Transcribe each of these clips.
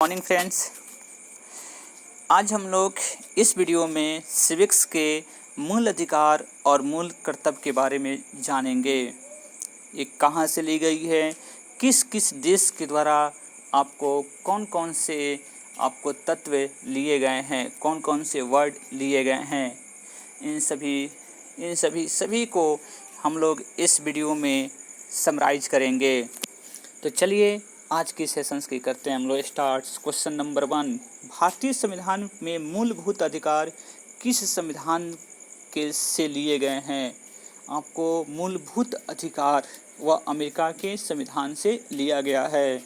Morning friends, आज हम लोग इस वीडियो में सिविक्स के मूल अधिकार और मूल कर्तव्य के बारे में जानेंगे। ये कहाँ से ली गई है, किस किस देश के द्वारा आपको कौन कौन से आपको तत्व लिए गए हैं, कौन कौन से वर्ड लिए गए हैं, इन सभी को हम लोग इस वीडियो में समराइज करेंगे। तो चलिए आज के सेशंस की करते हैं हम लोग स्टार्ट। क्वेश्चन नंबर 1, भारतीय संविधान में मूलभूत अधिकार किस संविधान के से लिए गए हैं? आपको मूलभूत अधिकार व अमेरिका के संविधान से लिया गया है।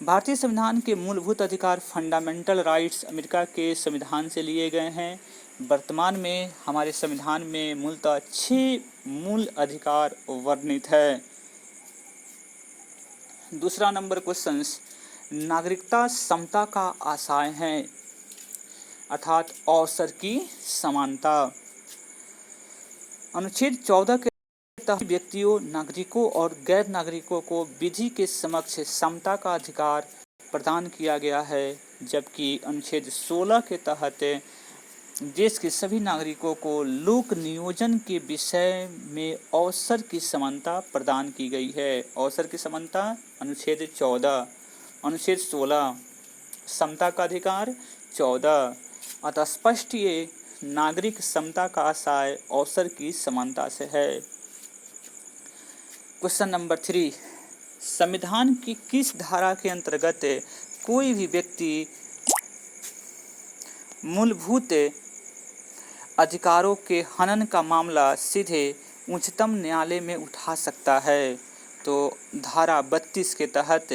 भारतीय संविधान के मूलभूत अधिकार फंडामेंटल राइट्स अमेरिका के संविधान से लिए गए हैं। वर्तमान में हमारे संविधान में मूलतः 6 मूल अधिकार वर्णित है। दूसरा नंबर क्वेश्चन, नागरिकता समता का आशय है अर्थात अवसर की समानता। अनुच्छेद 14 के तहत व्यक्तियों, नागरिकों और गैर नागरिकों को विधि के समक्ष समता का अधिकार प्रदान किया गया है, जबकि अनुच्छेद 16 के तहत देश के सभी नागरिकों को लोक नियोजन के विषय में अवसर की समानता प्रदान की गई है। अवसर की समानता अनुच्छेद 14, अनुच्छेद 16 समता का अधिकार 14, अतः स्पष्ट ये नागरिक समता का आशय अवसर की समानता से है। क्वेश्चन नंबर 3, संविधान की किस धारा के अंतर्गत कोई भी व्यक्ति मूलभूत अधिकारों के हनन का मामला सीधे उच्चतम न्यायालय में उठा सकता है? तो धारा 32 के तहत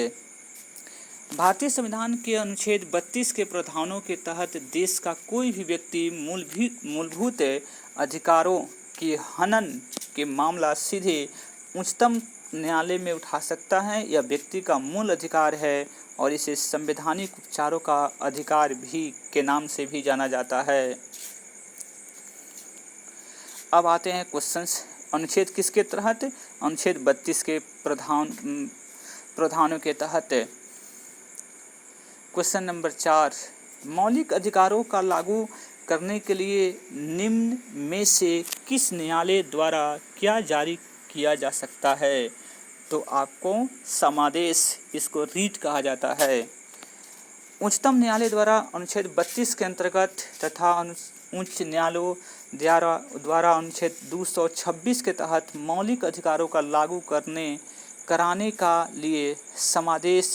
भारतीय संविधान के अनुच्छेद 32 के प्रावधानों के तहत देश का कोई भी व्यक्ति मूलभूत अधिकारों के हनन के मामला सीधे उच्चतम न्यायालय में उठा सकता है। यह व्यक्ति का मूल अधिकार है और इसे संवैधानिक उपचारों का अधिकार भी के नाम से भी जाना जाता है। अब आते हैं क्वेश्चंस, अनुच्छेद किसके तहत? अनुच्छेद 32 के प्रावधानों के तहत। क्वेश्चन नंबर 4, मौलिक अधिकारों का लागू करने के लिए निम्न में से किस न्यायालय द्वारा क्या जारी किया जा सकता है? तो आपको समादेश, इसको रीट कहा जाता है। उच्चतम न्यायालय द्वारा अनुच्छेद 32 के अंतर्गत तथा उच्च न्यायालयों द्वारा अनुच्छेद 226 के तहत मौलिक अधिकारों का लागू कराने का लिए समादेश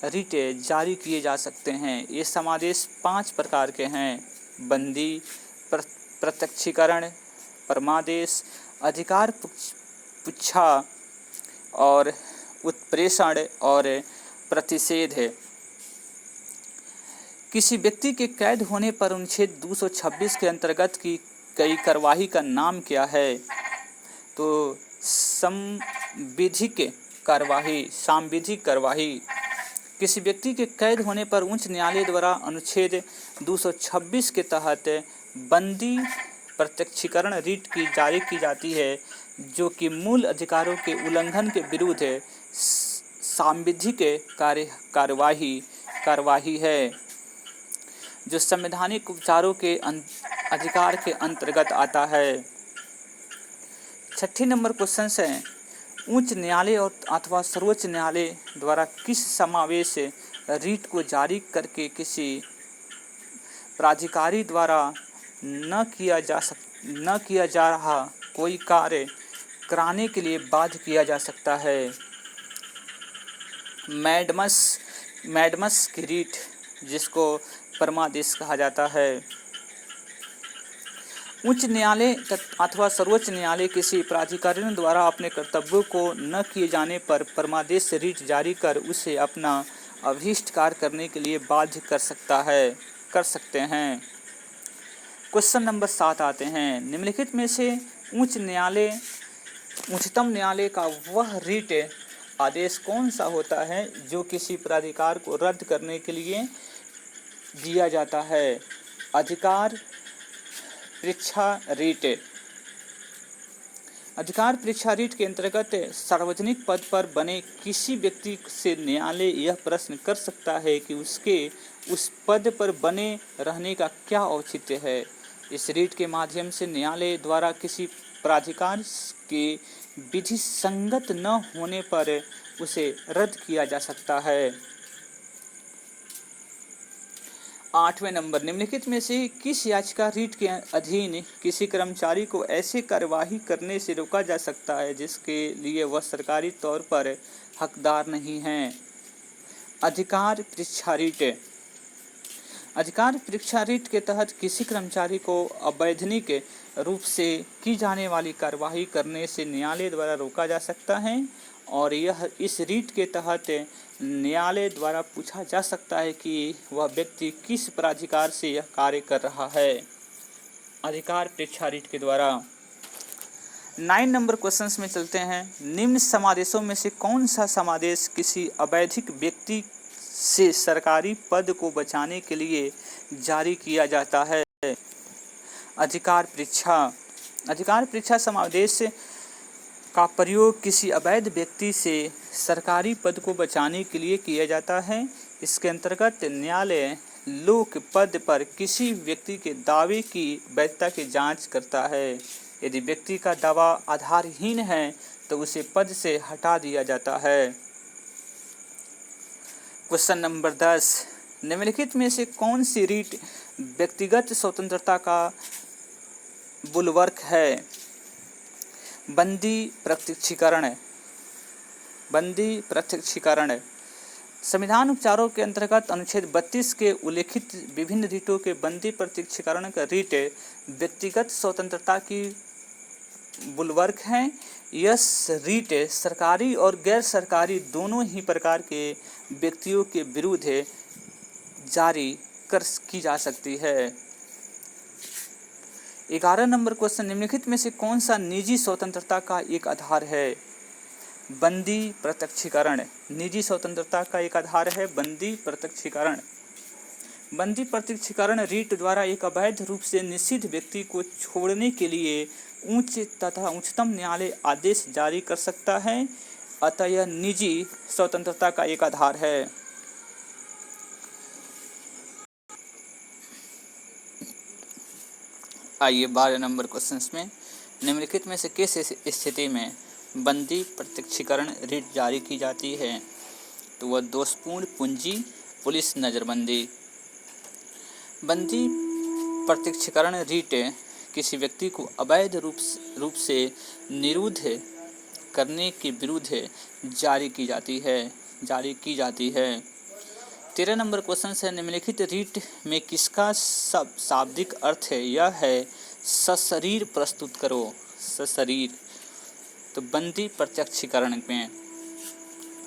रिट जारी किए जा सकते हैं। ये समादेश 5 प्रकार के हैं: बंदी, प्रत्यक्षीकरण, परमादेश, अधिकार पुच्छा और उत्प्रेषण और प्रतिषेध है। किसी व्यक्ति के कैद होने पर अनुच्छेद 226 के अंतर्गत की गई कार्यवाही का नाम क्या है? तो सांविधिक कार्यवाही। किसी व्यक्ति के कैद होने पर उच्च न्यायालय द्वारा अनुच्छेद 226 के तहत बंदी प्रत्यक्षीकरण रिट की जारी की जाती है, जो कि मूल अधिकारों के उल्लंघन के विरुद्ध सांविधिक कार्यवाही है, जो संवैधानिक उपचारों के अधिकार के अंतर्गत आता है। 6 नंबर क्वेश्चन है, उच्च न्यायालय और अथवा सर्वोच्च न्यायालय द्वारा किस समावेश रीट को जारी करके किसी प्राधिकारी द्वारा न किया जा रहा कोई कार्य कराने के लिए बाध्य किया जा सकता है? मैडमस की रीट, जिसको परमादेश कहा जाता है। उच्च न्यायालय अथवा सर्वोच्च न्यायालय किसी प्राधिकारी द्वारा अपने कर्तव्यों को न किए जाने पर परमादेश रीट जारी कर उसे अपना अभीष्ट कार्य करने के लिए बाध्य कर सकते हैं। क्वेश्चन नंबर 7 आते हैं, निम्नलिखित में से उच्चतम न्यायालय का वह रीट आदेश कौन सा होता है जो किसी प्राधिकार को रद्द करने के लिए दिया जाता है? अधिकार परीक्षा रीट, अधिकार परीक्षा रीट के अंतर्गत सार्वजनिक पद पर बने किसी व्यक्ति से न्यायालय यह प्रश्न कर सकता है कि उसके उस पद पर बने रहने का क्या औचित्य है। इस रीट के माध्यम से न्यायालय द्वारा किसी प्राधिकार के विधि संगत न होने पर उसे रद्द किया जा सकता है। 8वें नंबर, निम्नलिखित में से किस याचिका रीट के अधीन किसी कर्मचारी को ऐसे कार्यवाही करने से रोका जा सकता है जिसके लिए वह सरकारी तौर पर हकदार नहीं है। अधिकार परीक्षा रीट। अधिकार परीक्षा रीट के तहत किसी कर्मचारी को अवैधानिक रूप से की जाने वाली कार्यवाही करने से न्यायालय द्वारा रोका जा सकता है और यह इस रीट के तहत न्यायालय द्वारा पूछा जा सकता है कि वह व्यक्ति किस प्राधिकार से यह कार्य कर रहा है। अधिकार परीक्षा रीट के द्वारा। 9 नंबर क्वेश्चंस में चलते हैं। निम्न समादेशों में से कौन सा समादेश किसी अवैधिक व्यक्ति से सरकारी पद को बचाने के लिए जारी किया जाता है। अधिकार परीक्षा। अधिकार परीक्षा समादेश का प्रयोग किसी अवैध व्यक्ति से सरकारी पद को बचाने के लिए किया जाता है। इसके अंतर्गत न्यायालय लोक पद पर किसी व्यक्ति के दावे की वैधता की जांच करता है। यदि व्यक्ति का दावा आधारहीन है तो उसे पद से हटा दिया जाता है। क्वेश्चन नंबर 10, निम्नलिखित में से कौन सी रीट व्यक्तिगत स्वतंत्रता का बुलवर्क है। बंदी प्रत्यक्षीकरण। बंदी प्रत्यक्षीकरण। संविधान उपचारों के अंतर्गत अनुच्छेद 32 के उल्लेखित विभिन्न रीटों के बंदी प्रत्यक्षीकरण का रीट व्यक्तिगत स्वतंत्रता की बुलवर्क है। यह रीट सरकारी और गैर सरकारी दोनों ही प्रकार के व्यक्तियों के विरुद्ध जारी की जा सकती है। 11 नंबर क्वेश्चन, निम्नलिखित में से कौन सा निजी स्वतंत्रता का एक आधार है। बंदी प्रत्यक्षीकरण। निजी स्वतंत्रता का एक आधार है बंदी प्रत्यक्षीकरण। बंदी प्रत्यक्षीकरण रीट द्वारा एक अवैध रूप से निषिद्ध व्यक्ति को छोड़ने के लिए उच्च तथा उच्चतम न्यायालय आदेश जारी कर सकता है, अतः यह निजी स्वतंत्रता का एक आधार है। आइए 12 नंबर क्वेश्चंस में, निम्नलिखित में से किस स्थिति में बंदी प्रत्यक्षीकरण रीट जारी की जाती है। तो वह दोषपूर्ण पूंजी पुलिस नज़रबंदी। बंदी प्रत्यक्षीकरण रीट किसी व्यक्ति को अवैध रूप से निरुद्ध करने के विरुद्ध जारी की जाती है। 13 नंबर क्वेश्चन है, निम्नलिखित रीट में किसका शाब्दिक अर्थ है। यह है सशरीर प्रस्तुत करो। सशरीर। तो बंदी प्रत्यक्षीकरण में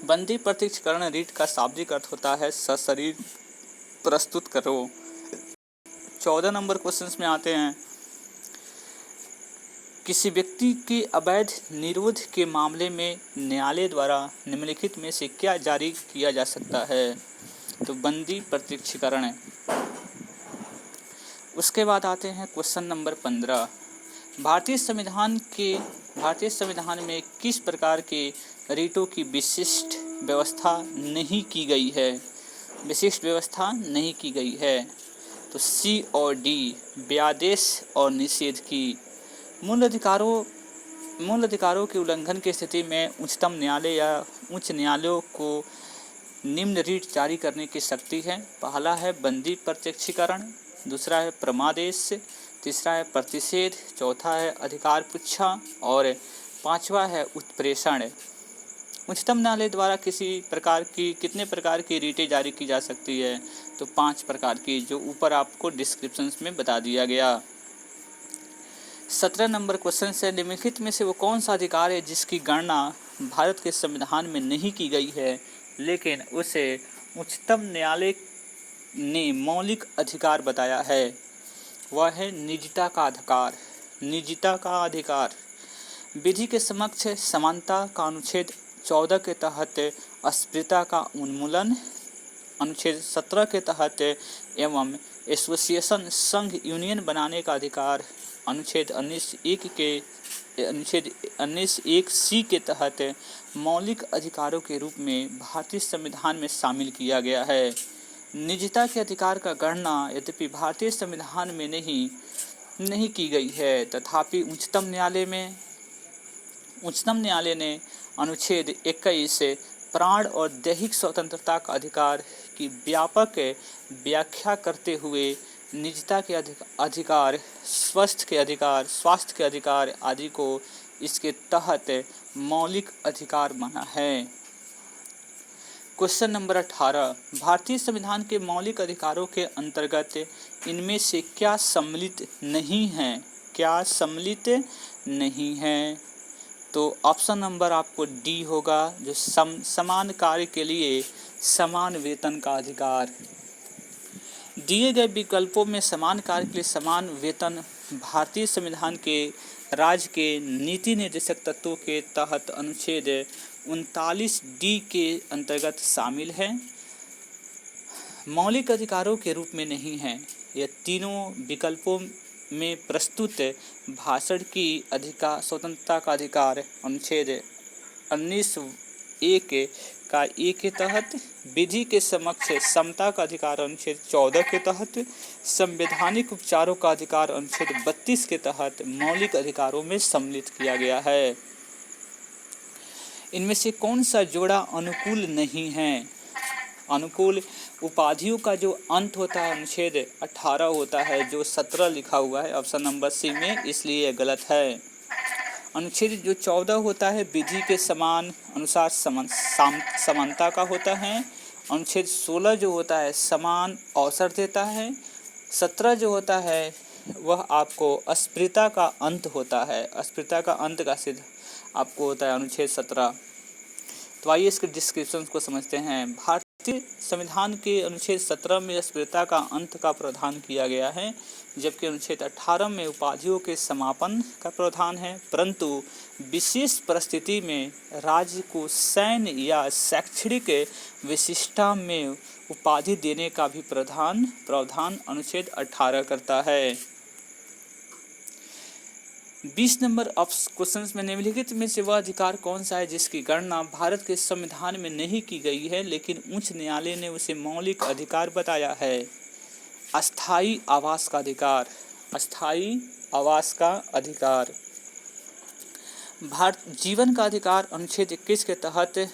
बंदी प्रत्यक्षीकरण रीट का शाब्दिक अर्थ होता है सशरीर प्रस्तुत करो। 14 नंबर क्वेश्चंस में आते हैं, किसी व्यक्ति के अवैध निरोध के मामले में न्यायालय द्वारा निम्नलिखित में से क्या जारी किया जा सकता है। तो बंदी प्रत्यक्षीकरण। उसके बाद आते हैं क्वेश्चन नंबर 15, भारतीय संविधान में किस प्रकार के रीटों की विशिष्ट व्यवस्था नहीं की गई है। विशिष्ट व्यवस्था नहीं की गई है। तो सी और डी, व्यादेश और निषेध की। मूल अधिकारों के उल्लंघन की स्थिति में उच्चतम न्यायालय या उच्च न्यायालयों को निम्न रीट जारी करने की शक्ति है। पहला है बंदी प्रत्यक्षीकरण, दूसरा है प्रमादेश, तीसरा है प्रतिषेध, चौथा है अधिकार परीक्षा और पांचवा है उत्प्रेषण। उच्चतम न्यायालय द्वारा कितने प्रकार की रीटें जारी की जा सकती है। तो 5 प्रकार की, जो ऊपर आपको डिस्क्रिप्शन में बता दिया गया। 17 नंबर क्वेश्चन से, निम्नलिखित में से वो कौन सा अधिकार है जिसकी गणना भारत के संविधान में नहीं की गई है लेकिन उसे उच्चतम न्यायालय ने मौलिक अधिकार बताया है। वह है निजता का अधिकार। निजता का अधिकार। विधि के समक्ष समानता का अनुच्छेद 14 के तहत अस्पृश्यता का उन्मूलन, अनुच्छेद 17 के तहत एवं एसोसिएशन संघ यूनियन बनाने का अधिकार, अनुच्छेद 19(1) के अनुच्छेद 19(1)(c) के तहत मौलिक अधिकारों के रूप में भारतीय संविधान में शामिल किया गया है। निजता के अधिकार का गणना यद्यपि भारतीय संविधान में नहीं की गई है, तथापि उच्चतम न्यायालय ने अनुच्छेद 21 प्राण और दैहिक स्वतंत्रता का अधिकार की व्यापक व्याख्या करते हुए निजता के अधिकार, स्वास्थ्य के अधिकार आदि को इसके तहत मौलिक अधिकार माना है। क्वेश्चन नंबर 18, भारतीय संविधान के मौलिक अधिकारों के अंतर्गत इनमें से क्या सम्मिलित नहीं है? क्या सम्मिलित नहीं है? तो ऑप्शन नंबर आपको डी होगा, जो समान कार्य के लिए समान वेतन का अधिकार। दिए गए विकल्पों में समान कार्य के लिए समान वेतन भारतीय संविधान के राज्य के नीति निर्देशक तत्वों के तहत अनुच्छेद 39D के अंतर्गत शामिल है, मौलिक अधिकारों के रूप में नहीं है। यह तीनों विकल्पों में प्रस्तुत भाषण की स्वतंत्रता का अधिकार अनुच्छेद 19(1) का ए के तहत, विधि के समक्ष समता का अधिकार अनुच्छेद 14 के तहत, संवैधानिक उपचारों का अधिकार अनुच्छेद 32 के तहत मौलिक अधिकारों में सम्मिलित किया गया है। इनमें से कौन सा जोड़ा अनुकूल नहीं है? अनुकूल उपाधियों का जो अंत होता है अनुच्छेद 18 होता है, जो 17 लिखा हुआ है ऑप्शन नंबर सी में, इसलिए यह गलत है। अनुच्छेद जो 14 होता है विधि के समान अनुसार समानता का होता है। अनुच्छेद 16 जो होता है समान अवसर देता है। 17 जो होता है वह आपको अस्पृश्यता का अंत होता है। अस्पृश्यता का अंत का सिद्ध आपको होता है अनुच्छेद 17। तो आइए इसके डिस्क्रिप्शन को समझते हैं। भारतीय संविधान के अनुच्छेद 17 में अस्पृश्यता का अंत का प्रावधान किया गया है, जबकि अनुच्छेद 18 में उपाधियों के समापन का प्रावधान है, परंतु विशेष परिस्थिति में राज्य को सैन्य या शैक्षणिक विशिष्टता में उपाधि देने का भी प्रावधान अनुच्छेद 18 करता है। 20 नंबर ऑफ क्वेश्चन में निम्नलिखित में से वह अधिकार कौन सा है जिसकी गणना भारत के संविधान में नहीं की गई है लेकिन उच्च न्यायालय ने उसे मौलिक अधिकार बताया है? अस्थायी आवास का अधिकार। अस्थायी आवास का अधिकार। जीवन का अधिकार अनुच्छेद 21 के तहत,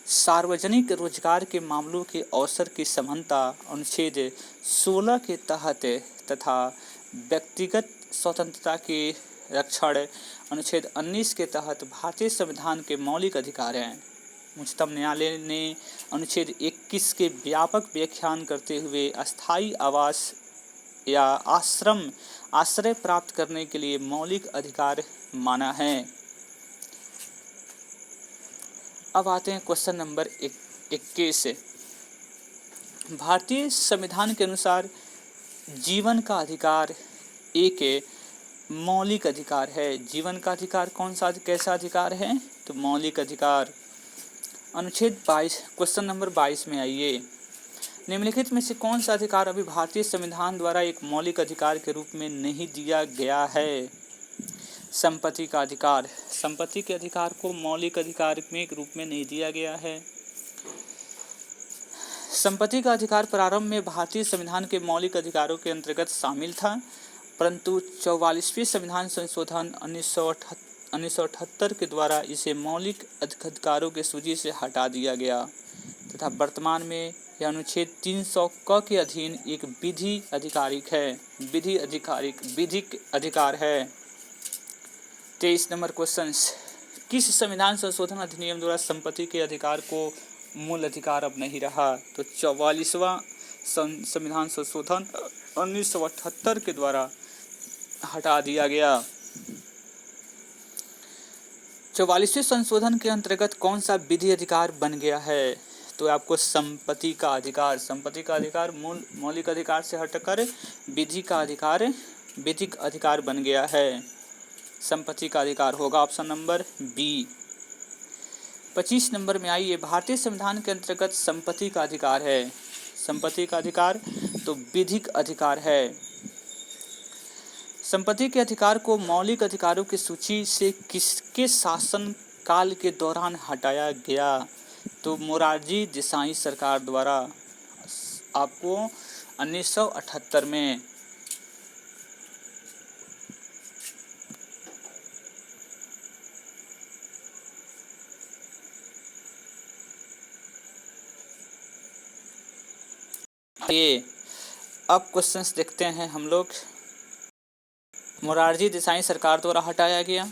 सार्वजनिक रोजगार के मामलों के अवसर की समानता अनुच्छेद 16 के तहत तथा व्यक्तिगत स्वतंत्रता के रक्षण अनुच्छेद 19 के तहत भारतीय संविधान के मौलिक अधिकार हैं। उच्चतम न्यायालय ने अनुच्छेद 21 के व्यापक व्याख्यान करते हुए अस्थायी आवास या आश्रय प्राप्त करने के लिए मौलिक अधिकार माना है। अब आते हैं क्वेश्चन नंबर 21। भारतीय संविधान के अनुसार जीवन का अधिकार एक मौलिक अधिकार है। जीवन का अधिकार कैसा अधिकार है? तो मौलिक अधिकार। अनुच्छेद 22 क्वेश्चन नंबर 22 में आइए। निम्नलिखित में से कौन सा अधिकार अभी भारतीय संविधान द्वारा एक मौलिक अधिकार के रूप में नहीं दिया गया है? संपत्ति का अधिकार। संपत्ति के अधिकार को मौलिक अधिकार में एक रूप में नहीं दिया गया है। संपत्ति का अधिकार प्रारंभ में भारतीय संविधान के मौलिक अधिकारों के अंतर्गत शामिल था, परंतु 44वें संविधान संशोधन 1978 के द्वारा इसे मौलिक अधिकारों की सूची से हटा दिया गया तथा वर्तमान में यह अनुच्छेद 300 क के अधीन एक विधिक अधिकार है। 23 नंबर क्वेश्चन, किस संविधान संशोधन अधिनियम द्वारा संपत्ति के अधिकार को मूल अधिकार अब नहीं रहा? तो 44वां संविधान संशोधन 1978 के द्वारा हटा दिया गया। 44वें संशोधन के अंतर्गत कौन सा विधि अधिकार बन गया है? तो आपको संपत्ति का अधिकार मौलिक अधिकार से हटकर विधिक अधिकार बन गया है। संपत्ति का अधिकार होगा ऑप्शन नंबर बी। 25 नंबर में आइए। भारतीय संविधान के अंतर्गत संपत्ति का अधिकार है। संपत्ति का अधिकार तो विधिक अधिकार है। संपत्ति के अधिकार को मौलिक अधिकारों की सूची से किसके शासन काल के दौरान हटाया गया? तो मोरारजी देसाई सरकार द्वारा, आपको 1978 में। ये अब क्वेश्चंस देखते हैं हम लोग। मोरारजी देसाई सरकार द्वारा हटाया गया।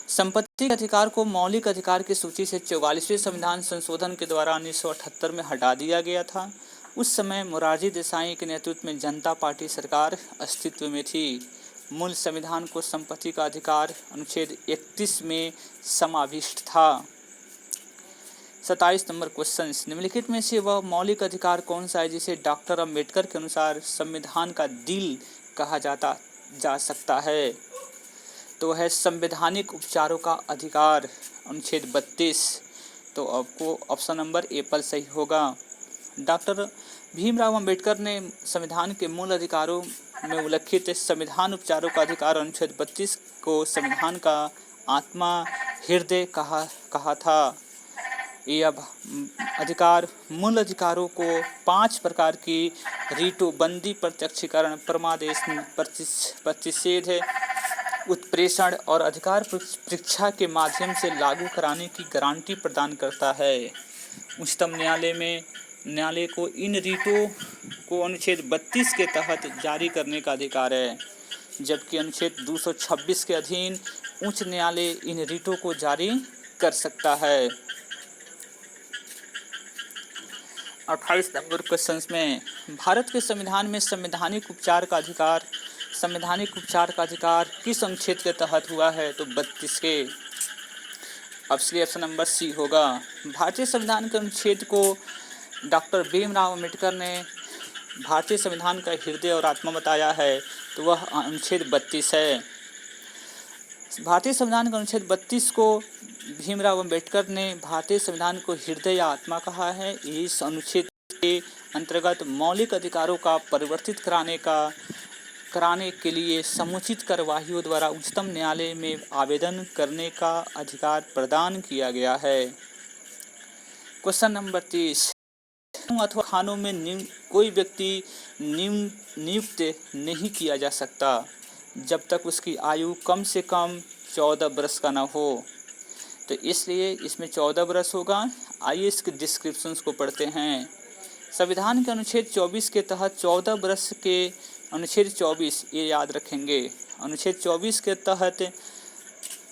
संपत्ति के अधिकार को मौलिक अधिकार की सूची से 44वें संविधान संशोधन के द्वारा 1978 में हटा दिया गया था। उस समय मोरारजी देसाई के नेतृत्व में जनता पार्टी सरकार अस्तित्व में थी। मूल संविधान को संपत्ति का अधिकार अनुच्छेद 31 में समाविष्ट था। 27 नंबर क्वेश्चन, निम्नलिखित में से वह मौलिक अधिकार कौन सा है जिसे डॉक्टर अम्बेडकर के अनुसार संविधान का दिल कहा जा सकता है? तो है संवैधानिक उपचारों का अधिकार, अनुच्छेद 32। तो आपको ऑप्शन नंबर एप्पल सही होगा। डॉक्टर भीमराव अंबेडकर ने संविधान के मूल अधिकारों में उल्लिखित संविधान उपचारों का अधिकार अनुच्छेद 32 को संविधान का आत्मा हृदय कहा था। ये अब अधिकार मूल अधिकारों को 5 प्रकार की रीटों, बंदी, प्रत्यक्षीकरण, परमादेश, प्रतिषेध, उत्प्रेषण और अधिकार परीक्षा के माध्यम से लागू कराने की गारंटी प्रदान करता है। उच्चतम न्यायालय को इन रीटों को अनुच्छेद 32 के तहत जारी करने का अधिकार है, जबकि अनुच्छेद 226 के अधीन उच्च न्यायालय इन रीटों को जारी कर सकता है। 28 नंबर क्वेश्चन में, भारत के संविधान में संवैधानिक उपचार का अधिकार किस अनुच्छेद के तहत हुआ है? तो 32 के। अब इसलिए ऑप्शन नंबर सी होगा। भारतीय संविधान के अनुच्छेद को डॉक्टर भीमराव अम्बेडकर ने भारतीय संविधान का हृदय और आत्मा बताया है, तो वह अनुच्छेद 32 है। भारतीय संविधान के अनुच्छेद 32 को भीमराव अम्बेडकर ने भारतीय संविधान को हृदय या आत्मा कहा है। इस अनुच्छेद के अंतर्गत मौलिक अधिकारों का परिवर्तित कराने के लिए समुचित कार्यवाहियों द्वारा उच्चतम न्यायालय में आवेदन करने का अधिकार प्रदान किया गया है। क्वेश्चन नंबर 30, अथवा खानों में कोई व्यक्ति नियुक्त नहीं किया जा सकता जब तक उसकी आयु कम से कम 14 वर्ष का न हो। तो इसलिए इसमें 14 वर्ष होगा। आइए इसके डिस्क्रिप्शंस को पढ़ते हैं। संविधान के अनुच्छेद 24 के तहत 14 वर्ष के अनुच्छेद 24, ये याद रखेंगे, अनुच्छेद 24 के तहत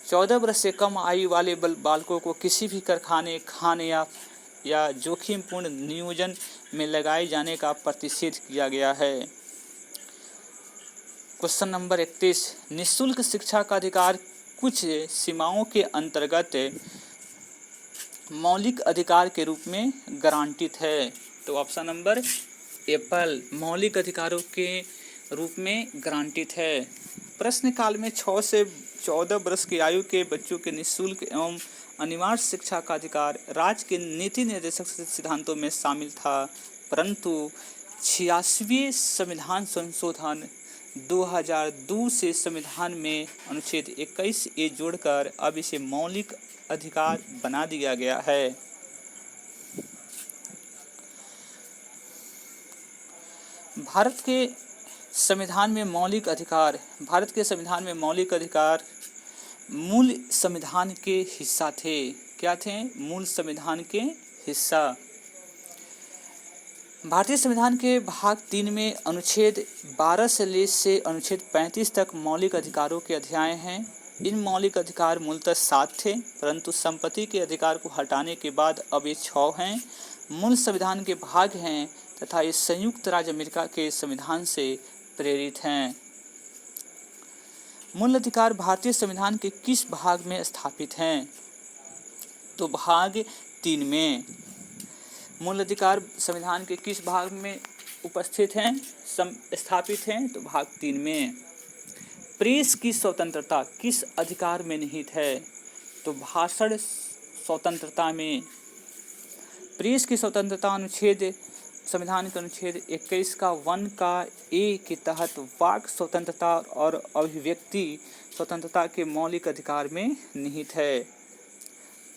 14 वर्ष से कम आयु वाले बालकों को किसी भी कारखाने, खाने या जोखिमपूर्ण नियोजन में लगाए जाने का प्रतिषेध किया गया है। क्वेश्चन नंबर 31, निःशुल्क शिक्षा का अधिकार कुछ सीमाओं के अंतर्गत मौलिक अधिकार के रूप में गारंटित है। तो ऑप्शन नंबर एप्पल, मौलिक अधिकारों के रूप में गारंटित है। प्रश्न काल में 6 से 14 वर्ष की आयु के बच्चों के निःशुल्क एवं अनिवार्य शिक्षा का अधिकार राज्य के नीति निर्देशक सिद्धांतों में शामिल था, परंतु 86वें संविधान संशोधन 2002 से संविधान में अनुच्छेद 21A जोड़कर अब इसे मौलिक अधिकार बना दिया गया है। भारत के संविधान में मौलिक अधिकार मूल संविधान के हिस्सा थे। क्या थे? मूल संविधान के हिस्सा। भारतीय संविधान के भाग 3 में अनुच्छेद 12 से अनुच्छेद 35 तक मौलिक अधिकारों के अध्याय हैं। इन मौलिक अधिकार मूलतः 7 थे, परंतु संपत्ति के अधिकार को हटाने के बाद अब ये 6 हैं। मूल संविधान के भाग हैं तथा ये संयुक्त राज्य अमेरिका के संविधान से प्रेरित हैं। मूल अधिकार भारतीय संविधान के किस भाग में स्थापित हैं? तो भाग 3 में। मूल अधिकार संविधान के किस भाग में उपस्थित हैं, स्थापित हैं? तो भाग 3 में। प्रेस की स्वतंत्रता किस अधिकार में निहित है? तो भाषण स्वतंत्रता में। प्रेस की स्वतंत्रता अनुच्छेद संविधान के अनुच्छेद 21 का 1 का ए के तहत वाक स्वतंत्रता और अभिव्यक्ति स्वतंत्रता के मौलिक अधिकार में निहित है।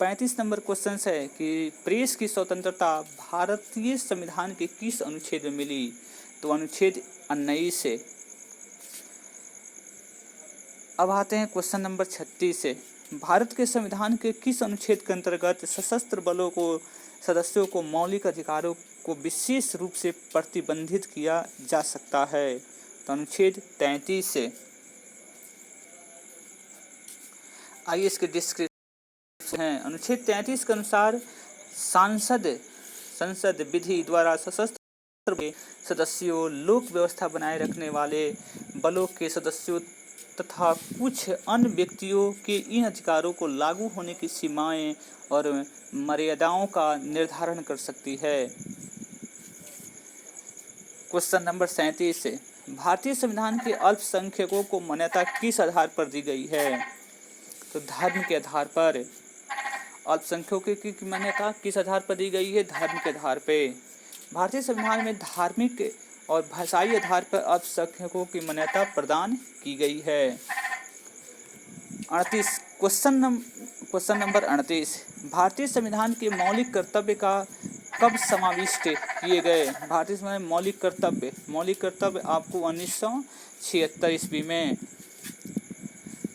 35 नंबर क्वेश्चन है कि प्रेस की स्वतंत्रता भारतीय संविधान के किस अनुच्छेद में मिली? तो अनुच्छेद 19 से। अब आते हैं क्वेश्चन नंबर 36 से। भारत के संविधान के किस अनुच्छेद के अंतर्गत सशस्त्र बलों को सदस्यों को मौलिक अधिकारों को विशेष रूप से प्रतिबंधित किया जा सकता है? तो अनुच्छेद 33 से। आइए इसके डिस्क्रिप्शन हैं। अनुच्छेद 33 के अनुसार संसद विधि द्वारा सशस्त्र के सदस्यों, लोक व्यवस्था बनाए रखने वाले बलों के सदस्यों तथा कुछ अन्य व्यक्तियों के इन अधिकारों को लागू होने की सीमाएं और मर्यादाओं का निर्धारण कर सकती है। क्वेश्चन नंबर 37 से। भारतीय संविधान के अल्पसंख्यकों को मान्यता किस आधार पर दी गई है? तो धर्म के आधार पर। अल्पसंख्यकों की मान्यता किस आधार पर दी गई है? धर्म के आधार पर। भारतीय संविधान में धार्मिक और भाषाई आधार पर अल्पसंख्यकों की मान्यता प्रदान की गई है। 38 क्वेश्चन नंबर 38। भारतीय संविधान के मौलिक कर्तव्य का कब समाविष्ट किए गए? भारतीय संविधान में मौलिक कर्तव्य आपको 1976 ईस्वी में।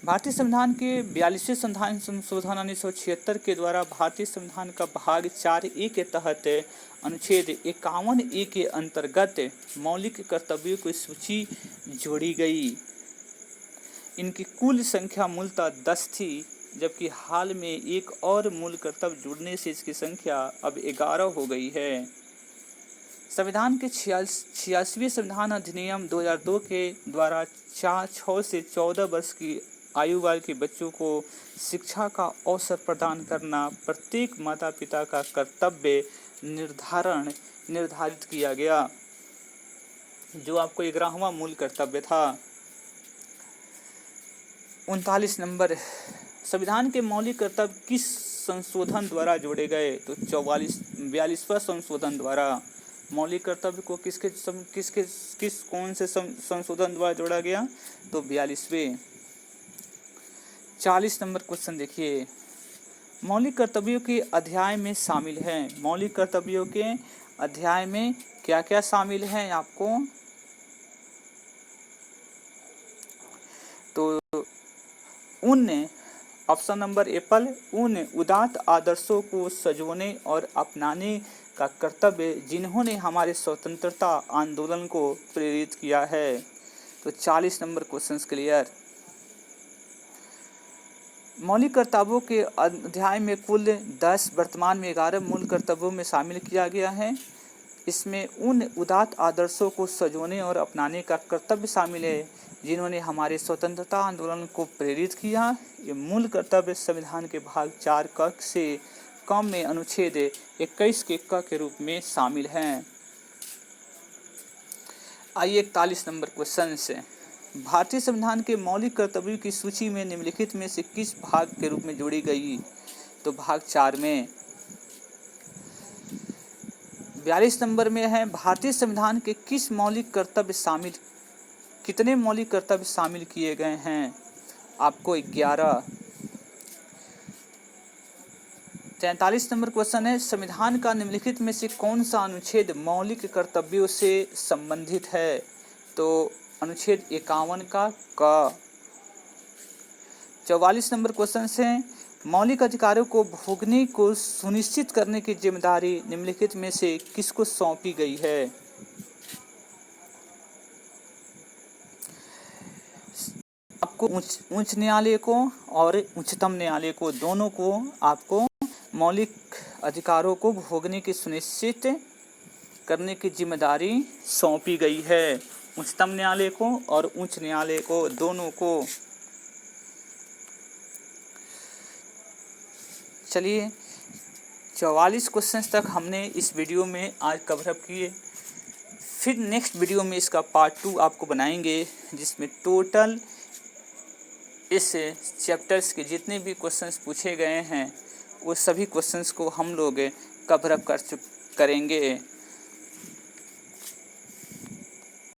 भारतीय संविधान के 42वें संशोधन 1976 के द्वारा भारतीय संविधान का भाग 4A के तहत अनुच्छेद 51A के अंतर्गत मौलिक कर्तव्यों की सूची जोड़ी गई। इनकी कुल संख्या मूलतः 10 थी, जबकि हाल में एक और मूल कर्तव्य जुड़ने से इसकी संख्या अब 11 हो गई है। संविधान के 86वें संविधान अधिनियम 2002 के द्वारा 6 से 14 वर्ष की आयु वर्ग के बच्चों को शिक्षा का अवसर प्रदान करना प्रत्येक माता पिता का कर्तव्य निर्धारित किया गया, जो आपको 11वां मूल कर्तव्य था। 39 नंबर। संविधान के मौलिक कर्तव्य किस संशोधन द्वारा जोड़े गए? तो 42वां संशोधन द्वारा। मौलिक कर्तव्य को कौन से संशोधन द्वारा जोड़ा गया? तो 42वें। 40 नंबर क्वेश्चन देखिए। मौलिक कर्तव्यों के अध्याय में शामिल हैं। मौलिक कर्तव्यों के अध्याय में क्या क्या शामिल हैं आपको? तो ऑप्शन नंबर एप्पल, उन उदात्त आदर्शों को सजोने और अपनाने का कर्तव्य जिन्होंने हमारे स्वतंत्रता आंदोलन को प्रेरित किया है। तो 40 नंबर क्वेश्चन क्लियर। मौलिक कर्तव्यों के अध्याय में कुल 10, वर्तमान में 11 मूल कर्तव्यों में शामिल किया गया है। इसमें उन उदात्त आदर्शों को सजोने और अपनाने का कर्तव्य शामिल है जिन्होंने हमारे स्वतंत्रता आंदोलन को प्रेरित किया। ये मूल कर्तव्य संविधान के भाग 4 क से कम में अनुच्छेद 21 के क के रूप में शामिल हैं। आइए 41 नंबर क्वेश्चन से। भारतीय संविधान के मौलिक कर्तव्यों की सूची में निम्नलिखित में से किस भाग के रूप में जोड़ी गई? तो भाग 4 में। 42 नंबर में है, भारतीय संविधान के कितने मौलिक कर्तव्य शामिल किए गए हैं? आपको 11। 43 नंबर क्वेश्चन है, संविधान का निम्नलिखित में से कौन सा अनुच्छेद मौलिक कर्तव्यों से संबंधित है? तो अनुच्छेद 51 का क। 44 नंबर क्वेश्चन से, मौलिक अधिकारों को भोगने को सुनिश्चित करने की जिम्मेदारी निम्नलिखित में से किसको सौंपी गई है? आपको उच्च न्यायालय को और उच्चतम न्यायालय को, दोनों को आपको मौलिक अधिकारों को भोगने की सुनिश्चित करने की जिम्मेदारी सौंपी गई है। उच्चतम न्यायालय को और उच्च न्यायालय को, दोनों को। चलिए 44 क्वेश्चंस तक हमने इस वीडियो में आज कवर अप किए। फिर नेक्स्ट वीडियो में इसका पार्ट 2 आपको बनाएंगे, जिसमें टोटल इस चैप्टर्स के जितने भी क्वेश्चंस पूछे गए हैं वो सभी क्वेश्चंस को हम लोग कवर अप करेंगे।